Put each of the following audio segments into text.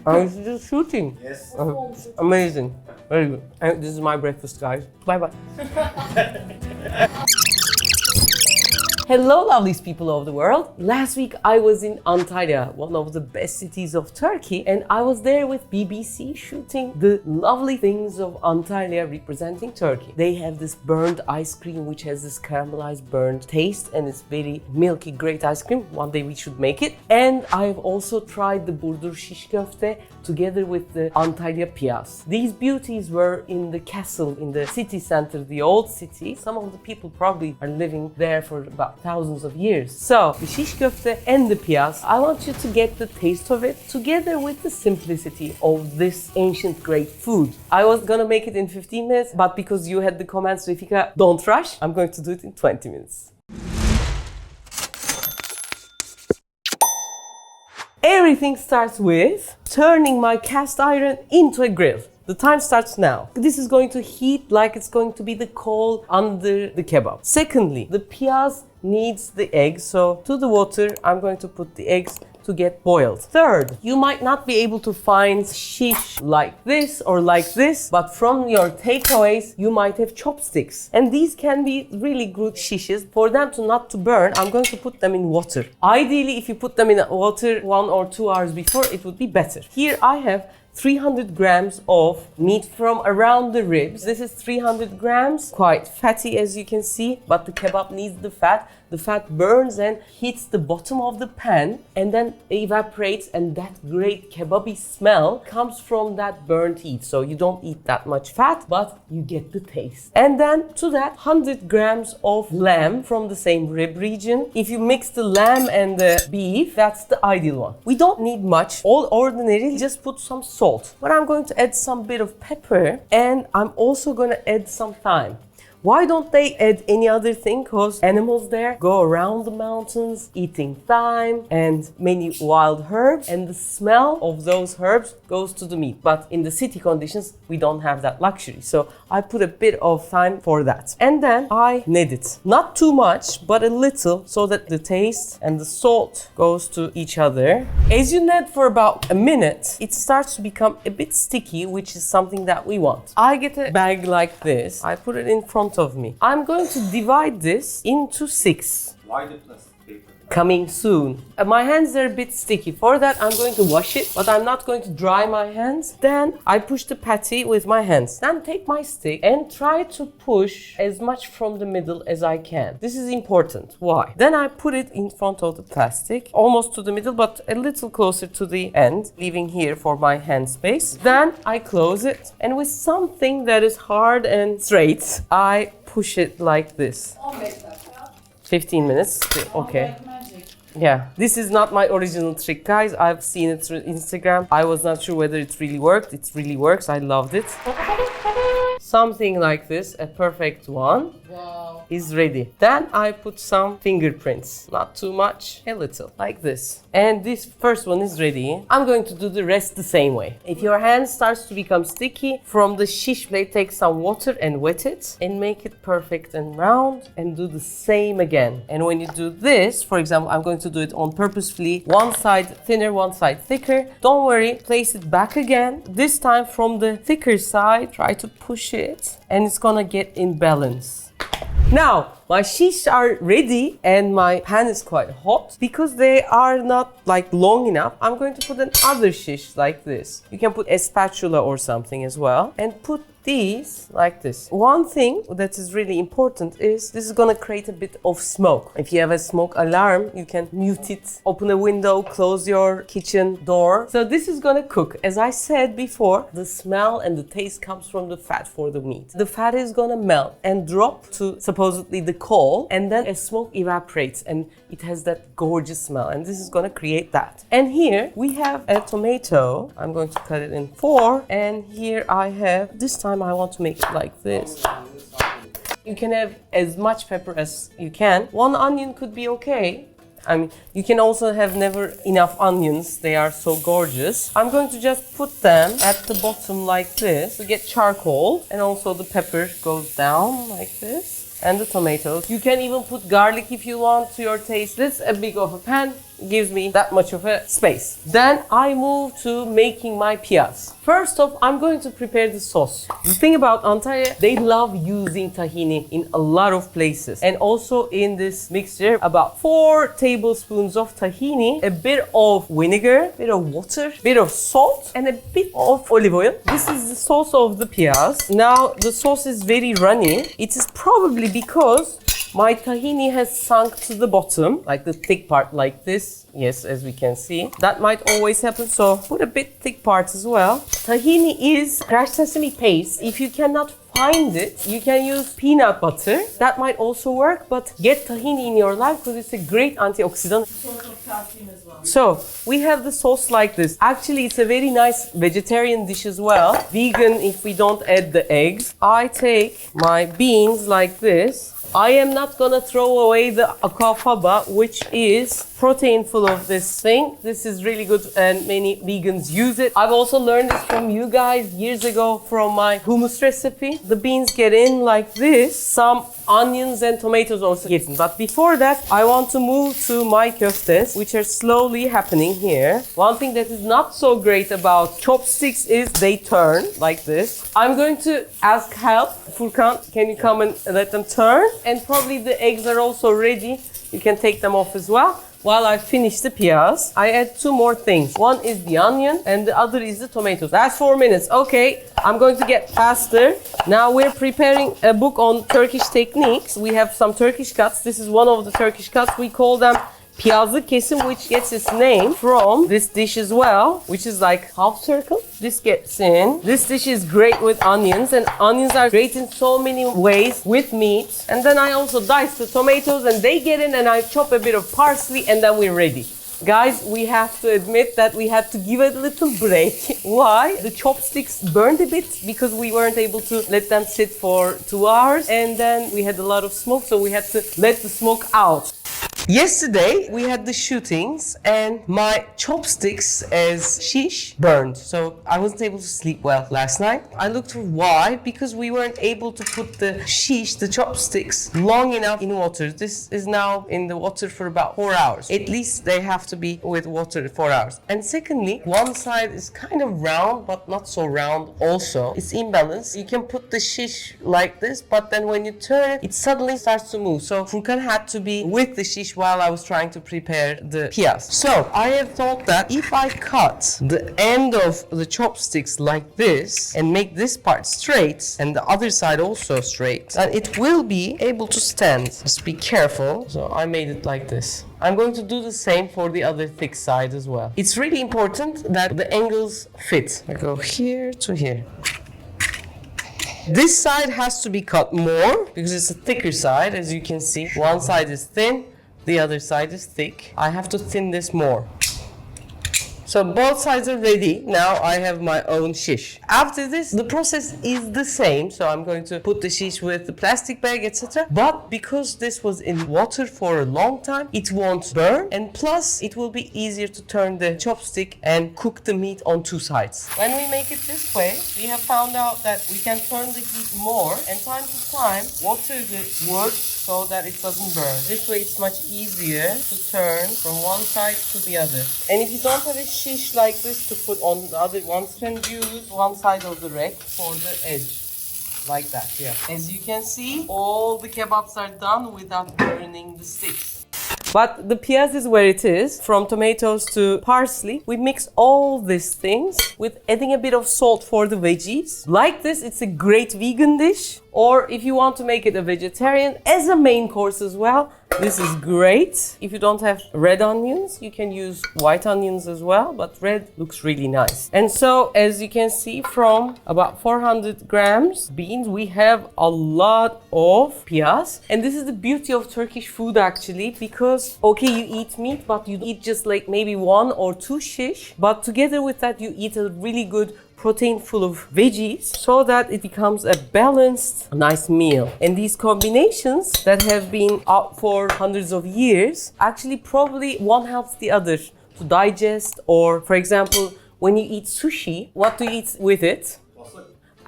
I'm just shooting. Yes. Amazing. Very good. And this is my breakfast, guys. Bye-bye. Hello, lovely people of the world. Last week I was in Antalya, one of the best cities of Turkey, and I was there with BBC shooting the lovely things of Antalya representing Turkey. They have this burnt ice cream which has this caramelized burnt taste and it's very milky, great ice cream. One day we should make it. And I've also tried the Burdur Şiş Köfte together with the Antalya Piyaz. These beauties were in the castle, in the city center, the old city. Some of the people probably are living there for about thousands of years. So, the Şiş Köfte and the Piyaz, I want you to get the taste of it together with the simplicity of this ancient great food. I was gonna make it in 15 minutes, but because you had the comments, Refika, don't rush, I'm going to do it in 20 minutes. Everything starts with turning my cast iron into a grill. The time starts now. This is going to heat like it's going to be the coal under the kebab. Secondly, the piyaz needs the eggs, so to the water I'm going to put the eggs to get boiled. Third, you might not be able to find shish like this or like this, but from your takeaways you might have chopsticks. And these can be really good shishes. For them not to burn, I'm going to put them in water. Ideally, if you put them in water 1 or 2 hours before, it would be better. Here I have 300 grams of meat from around the ribs. This is 300 grams, quite fatty as you can see, but the kebab needs the fat. The fat burns and hits the bottom of the pan and then evaporates, and that great kebabi smell comes from that burnt heat. So you don't eat that much fat, but you get the taste. And then to that 100 grams of lamb from the same rib region. If you mix the lamb and the beef, that's the ideal one. We don't need much. All ordinary, just put some salt. But I'm going to add some bit of pepper, and I'm also going to add some thyme. Why don't they add any other thing? Because animals there go around the mountains eating thyme and many wild herbs, and the smell of those herbs goes to the meat. But in the city conditions, we don't have that luxury. So I put a bit of thyme for that. And then I knead it. Not too much, but a little, so that the taste and the salt goes to each other. As you knead for about a minute, it starts to become a bit sticky, which is something that we want. I get a bag like this. I put it in front of me. I'm going to divide this into 6. Why the plastic paper? Coming soon. My hands are a bit sticky. For that, I'm going to wash it, but I'm not going to dry my hands. Then I push the patty with my hands. Then take my stick and try to push as much from the middle as I can. This is important. Why? Then I put it in front of the plastic, almost to the middle, but a little closer to the end, leaving here for my hand space. Then I close it, and with something that is hard and straight, I push it like this. 15 minutes. Okay. Yeah, this is not my original trick, guys. I've seen it through Instagram. I was not sure whether it really worked. It really works. I loved it. Something like this, a perfect one. Wow. Is ready. Then I put some fingerprints. Not too much, a little, like this. And this first one is ready. I'm going to do the rest the same way. If your hand starts to become sticky, from the shish plate, take some water and wet it and make it perfect and round, and do the same again. And when you do this, for example, I'm going to do it on purposefully, one side thinner, one side thicker. Don't worry, place it back again. This time from the thicker side, try to push it, and it's gonna get in balance. Now, my shish are ready and my pan is quite hot. Because they are not like long enough, I'm going to put another shish like this. You can put a spatula or something as well, and put these like this. One thing that is really important is this is gonna create a bit of smoke. If you have a smoke alarm, you can mute it, open a window, close your kitchen door. So this is gonna cook. As I said before, the smell and the taste comes from the fat for the meat. The fat is gonna melt and drop to supposedly the coal, and then a smoke evaporates and it has that gorgeous smell, and this is gonna create that. And here we have a tomato. I'm going to cut it in 4, and here I have, this time I want to make it like this. You can have as much pepper as you can. 1 onion could be okay. I mean, you can also have never enough onions. They are so gorgeous. I'm going to just put them at the bottom like this to get charcoal, and also the pepper goes down like this. And the tomatoes. You can even put garlic if you want to your taste. This is a big of a pan. gives me that much of a space. Then I move to making my piyaz. First off, I'm going to prepare the sauce. The thing about Antalya, they love using tahini in a lot of places. And also in this mixture, about 4 tablespoons of tahini, a bit of vinegar, a bit of water, a bit of salt, and a bit of olive oil. This is the sauce of the piyaz. Now, the sauce is very runny. It is probably because my tahini has sunk to the bottom, like the thick part like this. Yes, as we can see. That might always happen, so put a bit thick part as well. Tahini is crushed sesame paste. If you cannot find it, you can use peanut butter. That might also work, but get tahini in your life because it's a great antioxidant. So, we have the sauce like this. Actually, it's a very nice vegetarian dish as well. Vegan if we don't add the eggs. I take my beans like this. I am not gonna throw away the akafaba, which is protein full of this thing. This is really good and many vegans use it. I've also learned this from you guys years ago from my hummus recipe. The beans get in like this. Some onions and tomatoes also get in. But before that, I want to move to my köftes, which are slowly happening here. One thing that is not so great about chopsticks is they turn like this. I'm going to ask help. Furkan, can you come and let them turn? And probably the eggs are also ready. You can take them off as well. While I finish the piyaz, I add 2 more things. One is the onion and the other is the tomatoes. That's 4 minutes. Okay, I'm going to get faster. Now we're preparing a book on Turkish techniques. We have some Turkish cuts. This is one of the Turkish cuts. We call them piyazlı kesim, which gets its name from this dish as well, which is like half circle. This gets in. This dish is great with onions, and onions are great in so many ways with meat. And then I also dice the tomatoes and they get in, and I chop a bit of parsley, and then we're ready. Guys, we have to admit that we had to give it a little break. Why? The chopsticks burned a bit because we weren't able to let them sit for 2 hours, and then we had a lot of smoke, so we had to let the smoke out. Yesterday we had the shootings and my chopsticks as shish burned, so I wasn't able to sleep well last night. I looked for why, because we weren't able to put the shish, the chopsticks, long enough in water. This is now in the water for about 4 hours. At least they have to be with water 4 hours. And secondly, one side is kind of round but not so round also. It's imbalanced. You can put the shish like this, but then when you turn it, it suddenly starts to move. So Furkan had to be with the shish while I was trying to prepare the piyaz. So I have thought that if I cut the end of the chopsticks like this and make this part straight and the other side also straight, then it will be able to stand. Just be careful. So I made it like this. I'm going to do the same for the other thick side as well. It's really important that the angles fit. I go here to here. This side has to be cut more because it's a thicker side, as you can see. One side is thin, the other side is thick. I have to thin this more. So both sides are ready. Now I have my own shish. After this, the process is the same. So I'm going to put the shish with the plastic bag, etc. But because this was in water for a long time, it won't burn. And plus, it will be easier to turn the chopstick and cook the meat on 2 sides. When we make it this way, we have found out that we can turn the heat more and time to time water the wood so that it doesn't burn. This way it's much easier to turn from one side to the other. And if you don't have a shish like this to put on the other ones, you can use one side of the rack for the edge. Like that, yeah. As you can see, all the kebabs are done without burning the sticks. But the piyaz is where it is, from tomatoes to parsley. We mix all these things with adding a bit of salt for the veggies. Like this, it's a great vegan dish. Or if you want to make it a vegetarian as a main course as well, this is great. If you don't have red onions, you can use white onions as well, but red looks really nice. And so, as you can see, from about 400 grams beans, we have a lot of piyaz. And this is the beauty of Turkish food actually, because okay, you eat meat, but you eat just like maybe 1 or 2 shish, but together with that you eat a really good protein full of veggies so that it becomes a balanced, nice meal. And these combinations that have been out for hundreds of years, actually probably one helps the other to digest. Or for example, when you eat sushi, what do you eat with it?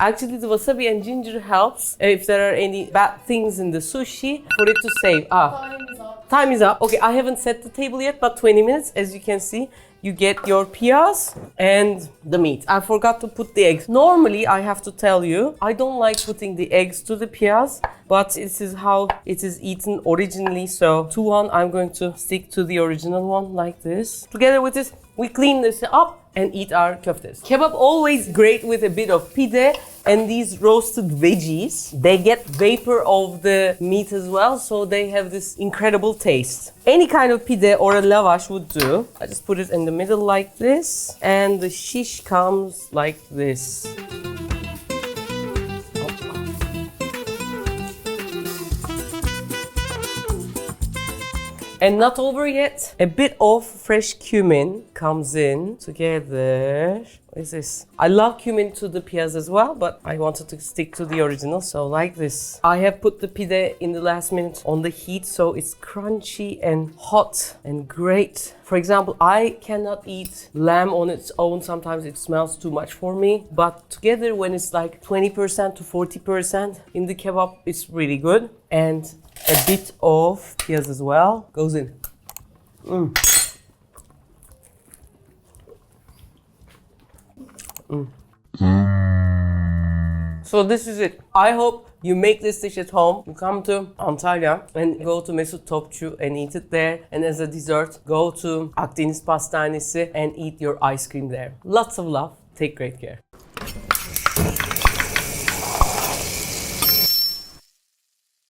Actually, the wasabi and ginger helps if there are any bad things in the sushi for it to save. Time is up. Time is up. Okay, I haven't set the table yet, but 20 minutes, as you can see. You get your piyaz and the meat. I forgot to put the eggs. Normally, I have to tell you, I don't like putting the eggs to the piyaz, but this is how it is eaten originally. So, 2-1, I'm going to stick to the original one like this. Together with this, we clean this up and eat our köftes. Kebab always great with a bit of pide and these roasted veggies. They get vapor of the meat as well, so they have this incredible taste. Any kind of pide or a lavash would do. I just put it in the middle like this, and the shish comes like this. And not over yet. A bit of fresh cumin comes in together. What is this? I love cumin to the piyaz as well, but I wanted to stick to the original, so like this. I have put the pide in the last minute on the heat, so it's crunchy and hot and great. For example, I cannot eat lamb on its own. Sometimes it smells too much for me. But together, when it's like 20% to 40% in the kebab, it's really good. And a bit of piyaz as well goes in. So this is it. I hope you make this dish at home. You come to Antalya and go to Mesut Topçu and eat it there. And as a dessert, go to Akdeniz Pastanesi and eat your ice cream there. Lots of love. Take great care.